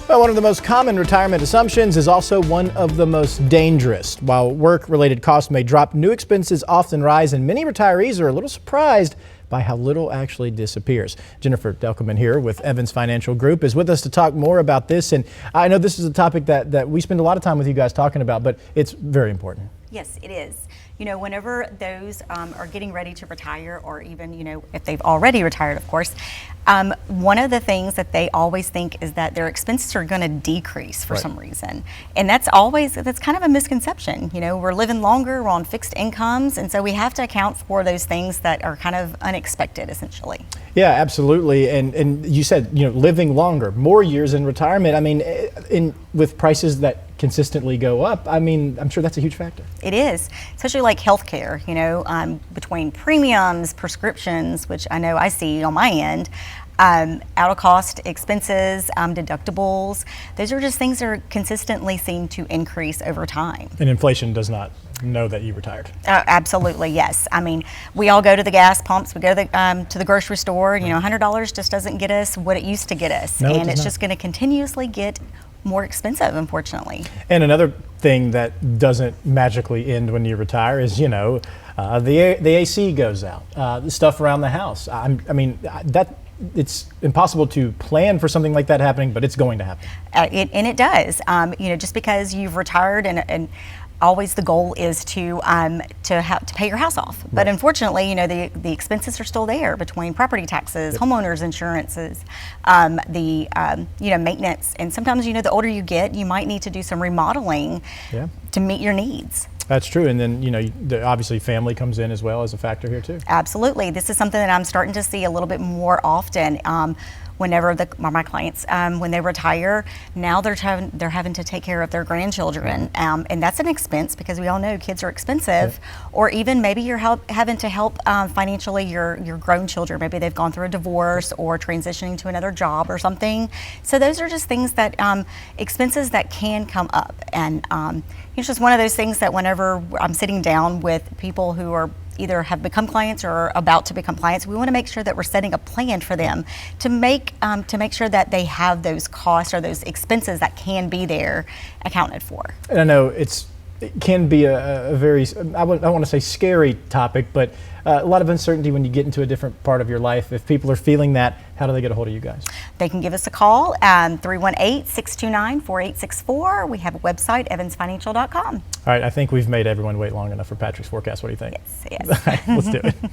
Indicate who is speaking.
Speaker 1: Well, one of the most common retirement assumptions is also one of the most dangerous. While work-related costs may drop, new expenses often rise, and many retirees are a little surprised by how little actually disappears. Jennifer Delkeman here with Evans Financial Group is with us to talk more about this. And I know this is a topic that we spend a lot of time with you guys talking about, but it's very important.
Speaker 2: Yes, it is. You know, whenever those are getting ready to retire, or even, you know, if they've already retired, of course, one of the things that they always think is that their expenses are going to decrease for some reason. And that's kind of a misconception. You know, we're living longer, we're on fixed incomes, and so we have to account for those things that are kind of unexpected, essentially.
Speaker 1: Yeah, absolutely. And you said, you know, living longer, more years in retirement. I mean, with prices that consistently go up, I mean, I'm sure that's a huge factor.
Speaker 2: It is, especially like healthcare, you know, between premiums, prescriptions, which I know I see on my end, out-of-cost expenses, deductibles. Those are just things that consistently seem to increase over time.
Speaker 1: And inflation does not know that you retired.
Speaker 2: Absolutely, yes. I mean, we all go to the gas pumps, we go to the grocery store, you know, $100 just doesn't get us what it used to get us.
Speaker 1: No,
Speaker 2: and it's just going to continuously get more expensive, unfortunately.
Speaker 1: And another thing that doesn't magically end when you retire is, you know, the AC goes out, the stuff around the house. I mean, it's impossible to plan for something like that happening, but it's going to happen.
Speaker 2: And it does. You know, just because you've retired and always the goal is to pay your house off. But unfortunately, you know, the expenses are still there between property taxes, homeowners insurances, you know, maintenance. And sometimes, you know, the older you get, you might need to do some remodeling to meet your needs.
Speaker 1: That's true. And then, you know, obviously family comes in as well as a factor here too.
Speaker 2: Absolutely. This is something that I'm starting to see a little bit more often. Whenever my clients, when they retire, now they're having to take care of their grandchildren, and that's an expense because we all know kids are expensive. Or even maybe you're having to help financially your grown children. Maybe they've gone through a divorce or transitioning to another job or something. So those are just things that expenses that can come up, and it's just one of those things that whenever I'm sitting down with people who are either have become clients or about to become clients, we want to make sure that we're setting a plan for them to make sure that they have those costs or those expenses that can be there accounted for.
Speaker 1: And I know it can be a very, I don't want to say scary topic, but a lot of uncertainty when you get into a different part of your life. If people are feeling that, how do they get a hold of you guys?
Speaker 2: They can give us a call, 318-629-4864. We have a website, evansfinancial.com.
Speaker 1: All right, I think we've made everyone wait long enough for Patrick's forecast. What do you think?
Speaker 2: Yes.
Speaker 1: All right, let's do it.